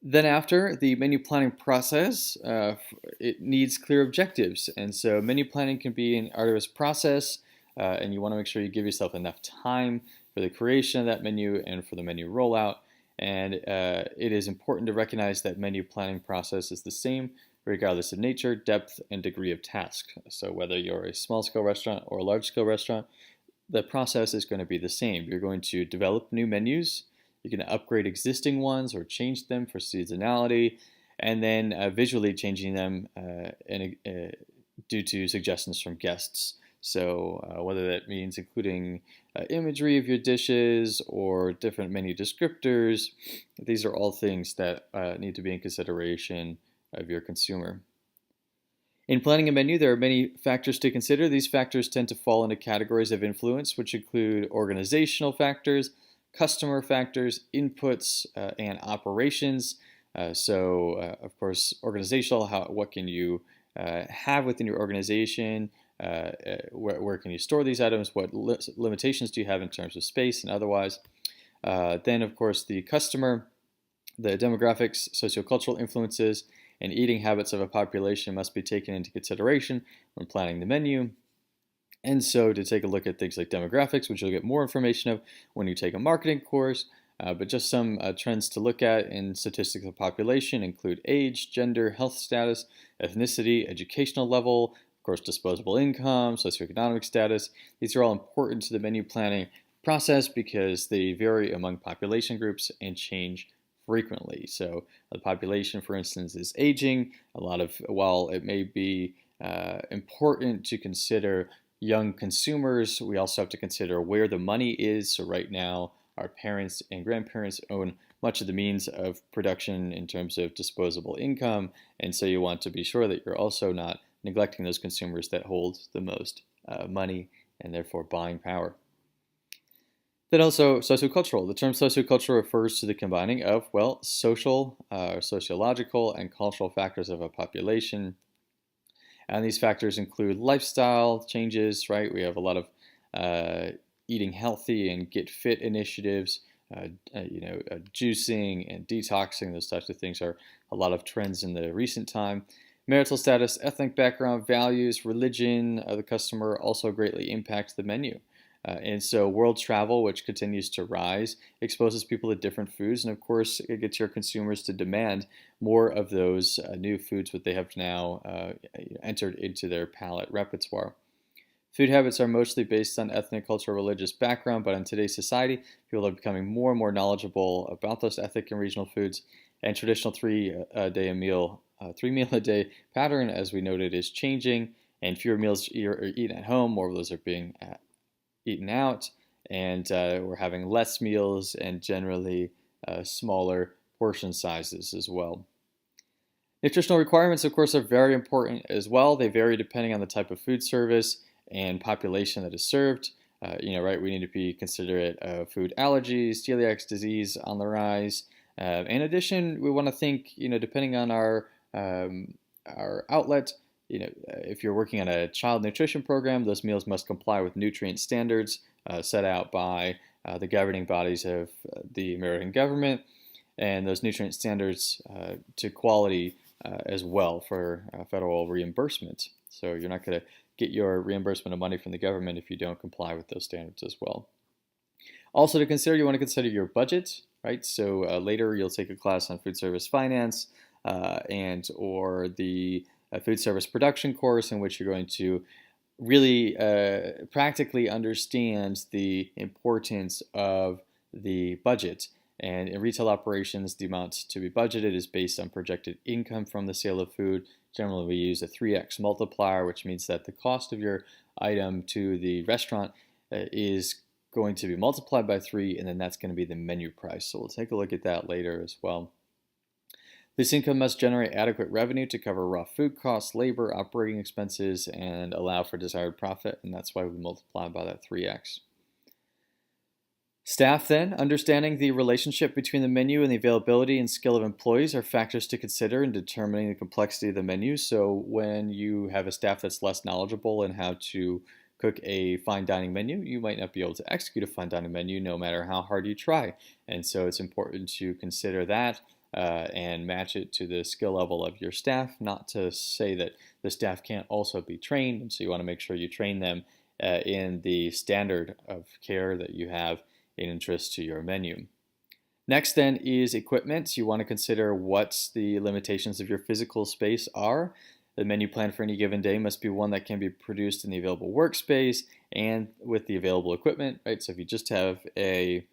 Then after the menu planning process, it needs clear objectives. And so menu planning can be an arduous process, and you want to make sure you give yourself enough time for the creation of that menu and for the menu rollout. And it is important to recognize that menu planning process is the same regardless of nature, depth, and degree of task. So whether you're a small scale restaurant or a large scale restaurant, the process is going to be the same. You're going to develop new menus, you're going to upgrade existing ones or change them for seasonality, and then visually changing them due to suggestions from guests. So, whether that means including imagery of your dishes or different menu descriptors, these are all things that need to be in consideration of your consumer. In planning a menu, there are many factors to consider. These factors tend to fall into categories of influence, which include organizational factors, customer factors, inputs, and operations. Of course, organizational, what can you have within your organization? Where can you store these items? What limitations do you have in terms of space and otherwise? Then, of course, the customer, the demographics, sociocultural influences, and eating habits of a population must be taken into consideration when planning the menu. And so to take a look at things like demographics, which you'll get more information of when you take a marketing course, but just some trends to look at in statistics of population include age, gender, health status, ethnicity, educational level, of course, disposable income, socioeconomic status. These are all important to the menu planning process because they vary among population groups and change frequently. So the population, for instance, is aging. While it may be important to consider young consumers, we also have to consider where the money is. So right now, our parents and grandparents own much of the means of production in terms of disposable income. And so you want to be sure that you're also not neglecting those consumers that hold the most money and therefore buying power. Then also sociocultural. The term sociocultural refers to the combining of, well, social, sociological, and cultural factors of a population. And these factors include lifestyle changes, right? We have a lot of eating healthy and get fit initiatives, juicing and detoxing. Those types of things are a lot of trends in the recent time. Marital status, ethnic background, values, religion of the customer also greatly impact the menu. And so world travel, which continues to rise, exposes people to different foods. And of course, it gets your consumers to demand more of those new foods that they have now entered into their palate repertoire. Food habits are mostly based on ethnic, cultural, religious background, but in today's society, people are becoming more and more knowledgeable about those ethnic and regional foods. And traditional three meal a day pattern, as we noted, is changing, and fewer meals are eaten at home. More of those are being eaten out, and we're having less meals and generally smaller portion sizes as well. Nutritional requirements, of course, are very important as well. They vary depending on the type of food service and population that is served. Right, we need to be considerate of food allergies, celiac disease on the rise. In addition, we want to think, depending on our outlet, if you're working on a child nutrition program, those meals must comply with nutrient standards set out by the governing bodies of the American government, and those nutrient standards to quality as well for federal reimbursement. So you're not going to get your reimbursement of money from the government if you don't comply with those standards as well. Also to consider, you want to consider your budget, right? So later you'll take a class on food service finance or the food service production course, in which you're going to really practically understand the importance of the budget. And in retail operations, the amount to be budgeted is based on projected income from the sale of food. Generally, we use a 3x multiplier, which means that the cost of your item to the restaurant is going to be multiplied by 3, and then that's going to be the menu price. So we'll take a look at that later as well. This income must generate adequate revenue to cover raw food costs, labor, operating expenses, and allow for desired profit, and that's why we multiply by that 3x. Staff then, understanding the relationship between the menu and the availability and skill of employees are factors to consider in determining the complexity of the menu. So when you have a staff that's less knowledgeable in how to cook a fine dining menu, you might not be able to execute a fine dining menu no matter how hard you try. And so it's important to consider that and match it to the skill level of your staff. Not to say that the staff can't also be trained, and so you want to make sure you train them in the standard of care that you have in interest to your menu. Next then is equipment. You want to consider what the limitations of your physical space are. The menu plan for any given day must be one that can be produced in the available workspace and with the available equipment, right? So if you just have a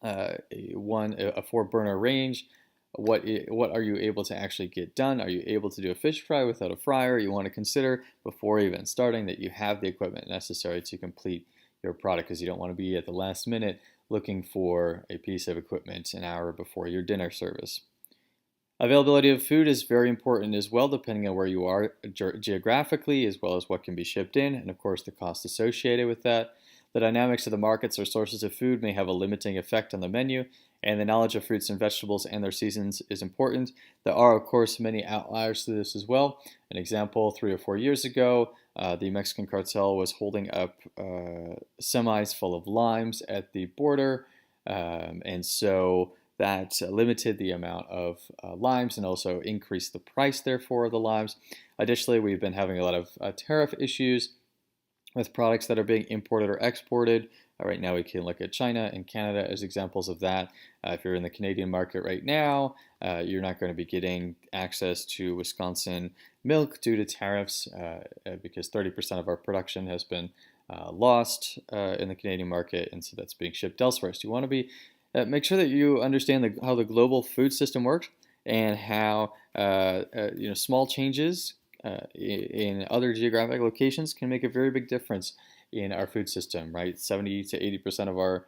4-burner range, what are you able to actually get done? Are you able to do a fish fry without a fryer? You want to consider before even starting that you have the equipment necessary to complete your product, because you don't want to be at the last minute looking for a piece of equipment an hour before your dinner service. Availability of food is very important as well, depending on where you are geographically, as well as what can be shipped in, and of course the cost associated with that. The dynamics of the markets or sources of food may have a limiting effect on the menu, and the knowledge of fruits and vegetables and their seasons is important. There are, of course, many outliers to this as well. An example, 3 or 4 years ago, the Mexican cartel was holding up semis full of limes at the border, and so that limited the amount of limes and also increased the price, therefore, of the limes. Additionally, we've been having a lot of tariff issues with products that are being imported or exported. Right now, we can look at China and Canada as examples of that. If you're in the Canadian market right now, you're not going to be getting access to Wisconsin milk due to tariffs because 30% of our production has been lost in the Canadian market, and so that's being shipped elsewhere. So you want to be make sure that you understand how the global food system works and how small changes in other geographic locations can make a very big difference in our food system, right? 70 to 80% of our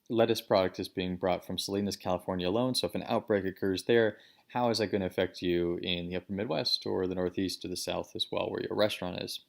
lettuce product is being brought from Salinas, California alone. So if an outbreak occurs there, how is that going to affect you in the upper Midwest or the Northeast or the South as well, where your restaurant is?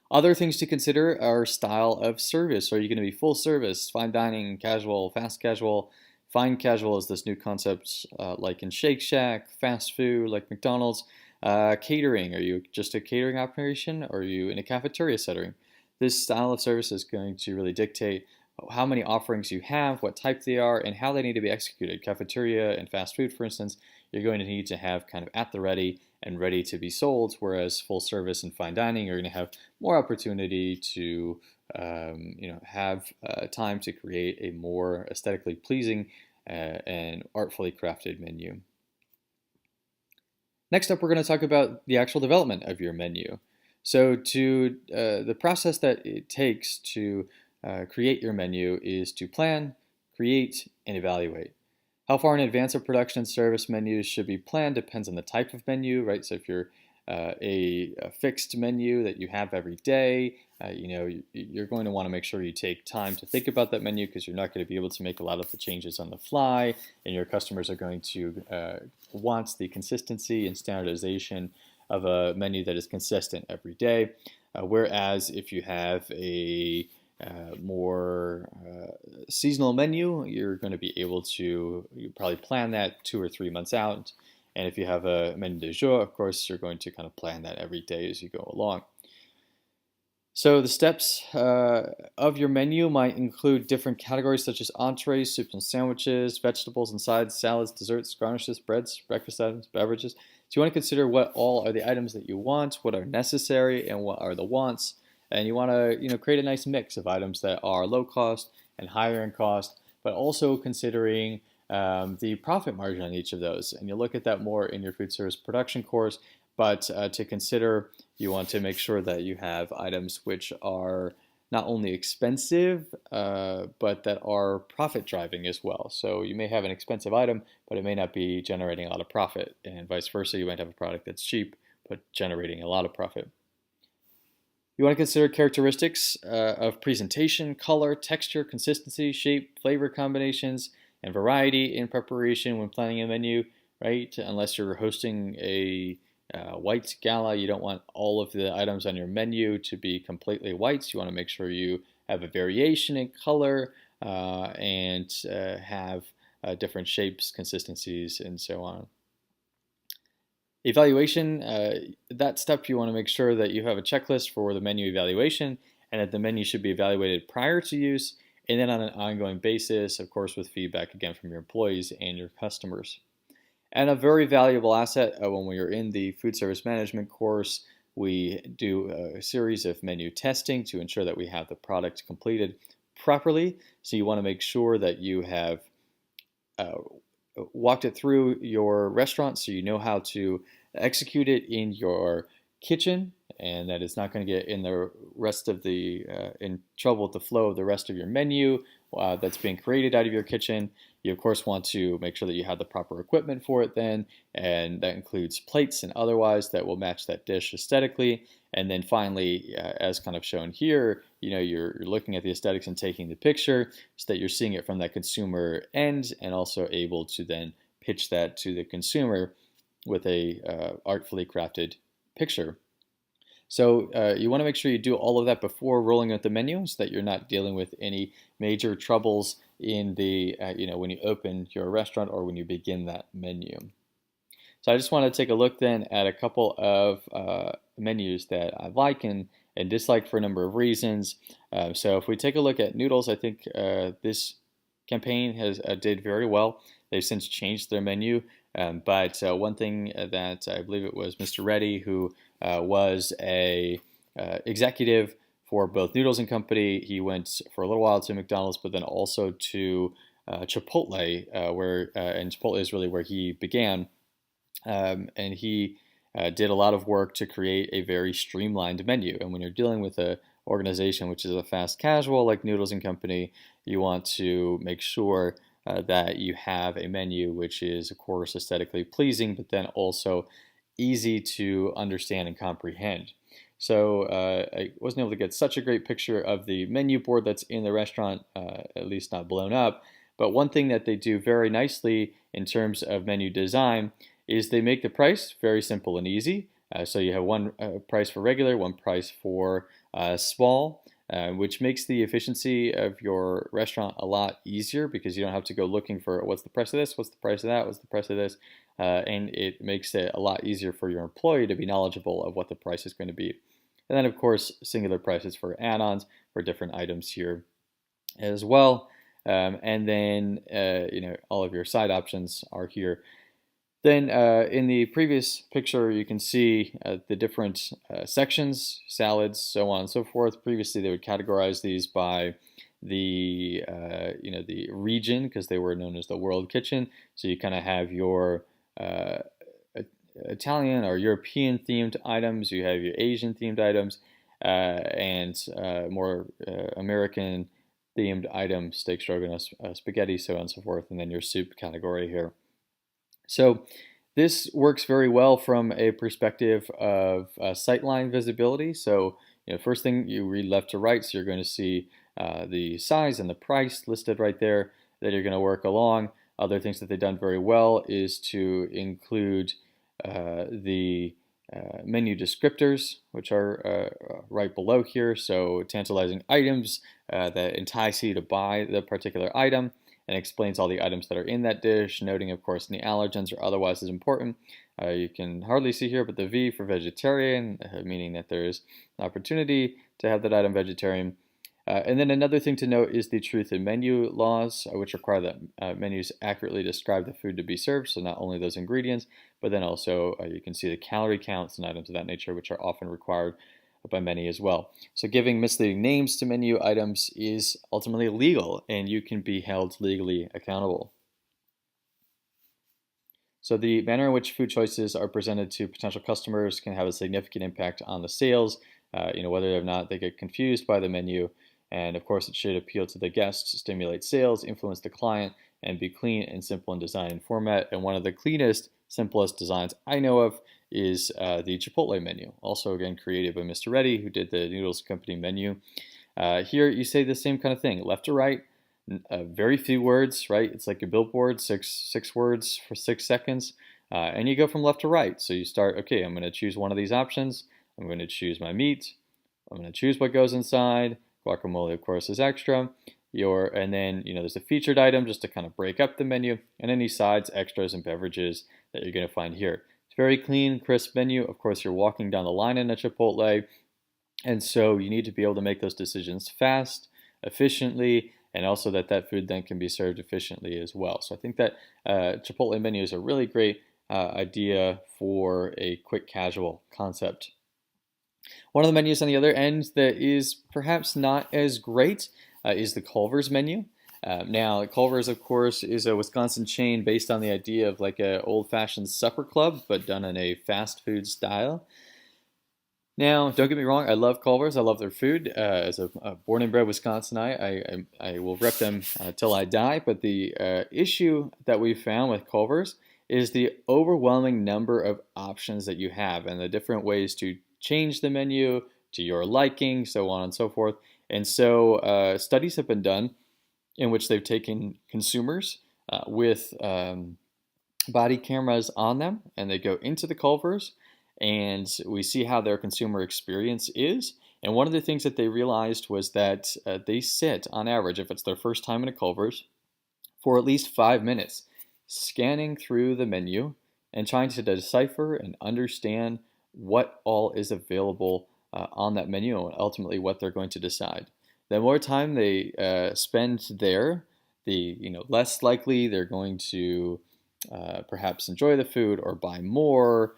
Other things to consider are style of service. Are you going to be full service, fine dining, casual, fast casual? Fine casual is this new concept like in Shake Shack, fast food like McDonald's. Catering, are you just a catering operation or are you in a cafeteria setting? This style of service is going to really dictate how many offerings you have, what type they are, and how they need to be executed. Cafeteria and fast food, for instance, you're going to need to have kind of at the ready and ready to be sold, whereas full service and fine dining, you're going to have more opportunity to have time to create a more aesthetically pleasing and artfully crafted menu. Next up, we're going to talk about the actual development of your menu. So the process that it takes to create your menu is to plan, create, and evaluate. How far in advance of production and service menus should be planned depends on the type of menu, right? So if you're a fixed menu that you have every day, you're going to want to make sure you take time to think about that menu, because you're not going to be able to make a lot of the changes on the fly, and your customers are going to want the consistency and standardization of a menu that is consistent every day. Whereas if you have a more seasonal menu, you're going to be able to probably plan that 2 or 3 months out. And if you have a menu du jour, of course, you're going to kind of plan that every day as you go along. So the steps of your menu might include different categories such as entrees, soups and sandwiches, vegetables and sides, salads, desserts, garnishes, breads, breakfast items, beverages. So you want to consider what all are the items that you want, what are necessary, and what are the wants. And you want to create a nice mix of items that are low cost and higher in cost, but also considering the profit margin on each of those. And you'll look at that more in your food service production course. But to consider, you want to make sure that you have items which are not only expensive, but that are profit driving as well. So you may have an expensive item, but it may not be generating a lot of profit. And vice versa, you might have a product that's cheap, but generating a lot of profit. You want to consider characteristics of presentation, color, texture, consistency, shape, flavor combinations, and variety in preparation when planning a menu, right? Unless you're hosting a white gala, you don't want all of the items on your menu to be completely whites. You want to make sure you have a variation in color and have different shapes, consistencies, and so on. Evaluation, that step you want to make sure that you have a checklist for the menu evaluation and that the menu should be evaluated prior to use and then on an ongoing basis, of course, with feedback again from your employees and your customers. And a very valuable asset when we are in the food service management course, we do a series of menu testing to ensure that we have the product completed properly. So you want to make sure that you have uh, walked it through your restaurant so you know how to execute it in your kitchen, and that it's not going to get in the rest of the in trouble with the flow of the rest of your menu that's being created out of your kitchen. You of course want to make sure that you have the proper equipment for it then, and that includes plates and otherwise that will match that dish aesthetically. And then finally, as kind of shown here, you're looking at the aesthetics and taking the picture so that you're seeing it from that consumer end, and also able to then pitch that to the consumer with a artfully crafted picture. So you want to make sure you do all of that before rolling out the menu so that you're not dealing with any major troubles in the when you open your restaurant or when you begin that menu. So I just want to take a look then at a couple of menus that I like and dislike for a number of reasons. So if we take a look at noodles, I think this campaign has did very well. They've since changed their menu, but one thing that I believe it was Mr. Reddy, who was a executive for both Noodles and Company. He went for a little while to McDonald's, but then also to Chipotle, and Chipotle is really where he began. And he did a lot of work to create a very streamlined menu. And when you're dealing with an organization which is a fast casual like Noodles and Company, you want to make sure that you have a menu which is, of course, aesthetically pleasing, but then also easy to understand and comprehend. So I wasn't able to get such a great picture of the menu board that's in the restaurant, at least not blown up. But one thing that they do very nicely in terms of menu design is they make the price very simple and easy. So you have one price for regular, one price for small, which makes the efficiency of your restaurant a lot easier because you don't have to go looking for what's the price of this, what's the price of that, what's the price of this, and it makes it a lot easier for your employee to be knowledgeable of what the price is going to be. And then, of course, singular prices for add-ons for different items here as well. And then, all of your side options are here. Then in the previous picture, you can see the different sections, salads, so on and so forth. Previously, they would categorize these by the the region because they were known as the World Kitchen. So you kind of have your Italian or European themed items, you have your Asian themed items, and more American themed items, steak stroganoff, spaghetti, so on and so forth, and then your soup category here. So this works very well from a perspective of sightline visibility. So first thing, you read left to right, so you're going to see the size and the price listed right there that you're going to work along. Other things that they've done very well is to include the menu descriptors, which are right below here. So tantalizing items that entice you to buy the particular item, and explains all the items that are in that dish, noting, of course, any allergens or otherwise is important. You can hardly see here, but the V for vegetarian, meaning that there is an opportunity to have that item vegetarian. And then another thing to note is the truth in menu laws, which require that menus accurately describe the food to be served, so not only those ingredients, but then also you can see the calorie counts and items of that nature, which are often required by many as well. So giving misleading names to menu items is ultimately illegal, and you can be held legally accountable. So the manner in which food choices are presented to potential customers can have a significant impact on the sales, whether or not they get confused by the menu. And of course, it should appeal to the guests, stimulate sales, influence the client, and be clean and simple in design and format. And one of the cleanest, simplest designs I know of is the Chipotle menu. Also, again, created by Mr. Reddy, who did the Noodles Company menu. Here, you say the same kind of thing, left to right, very few words, right? It's like a billboard, six words for 6 seconds. And you go from left to right. So you start, okay, I'm going to choose one of these options. I'm going to choose my meat. I'm going to choose what goes inside. Guacamole, of course, is extra. And then, there's a featured item just to kind of break up the menu, and any sides, extras, and beverages that you're going to find here. It's very clean, crisp menu. Of course, you're walking down the line in a Chipotle, and so you need to be able to make those decisions fast, efficiently, and also that food then can be served efficiently as well. So I think that Chipotle menu is a really great idea for a quick casual concept. One of the menus on the other end that is perhaps not as great is the Culver's menu. Now, Culver's, of course, is a Wisconsin chain based on the idea of like a old-fashioned supper club, but done in a fast food style. Now, don't get me wrong, I love Culver's. I love their food. As a born and bred Wisconsinite, I will rep them till I die. But the issue that we found with Culver's is the overwhelming number of options that you have and the different ways to change the menu to your liking, so on and so forth. And so studies have been done in which they've taken consumers with body cameras on them, and they go into the Culver's, and we see how their consumer experience is. And one of the things that they realized was that they sit, on average, if it's their first time in a Culver's, for at least 5 minutes, scanning through the menu and trying to decipher and understand what all is available on that menu and ultimately what they're going to decide. The more time they spend there, the less likely they're going to perhaps enjoy the food or buy more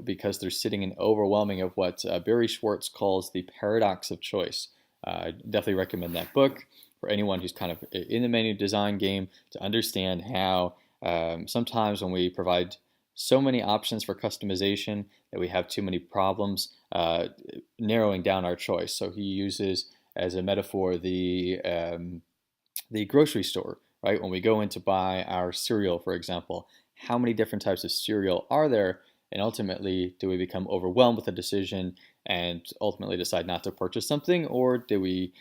because they're sitting in overwhelming of what Barry Schwartz calls the paradox of choice. I definitely recommend that book for anyone who's kind of in the menu design game to understand how sometimes when we provide so many options for customization that we have too many problems narrowing down our choice. So he uses as a metaphor the grocery store, right? When we go in to buy our cereal, for example, how many different types of cereal are there? And ultimately, do we become overwhelmed with a decision and ultimately decide not to purchase something, or do we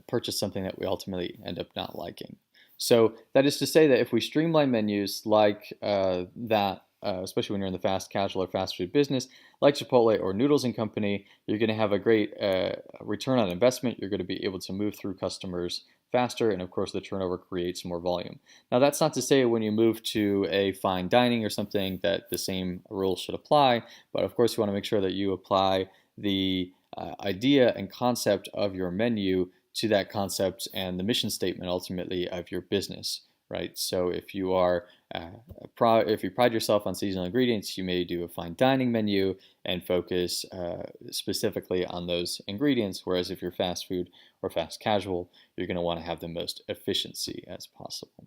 purchase something that we ultimately end up not liking? So that is to say that if we streamline menus like that, especially when you're in the fast casual or fast food business, like Chipotle or Noodles and Company, you're going to have a great return on investment. You're going to be able to move through customers faster, and of course the turnover creates more volume. Now that's not to say when you move to a fine dining or something that the same rules should apply, but of course you want to make sure that you apply the idea and concept of your menu to that concept and the mission statement ultimately of your business, right? So if you are if you pride yourself on seasonal ingredients, you may do a fine dining menu and focus specifically on those ingredients. Whereas if you're fast food or fast casual, you're going to want to have the most efficiency as possible.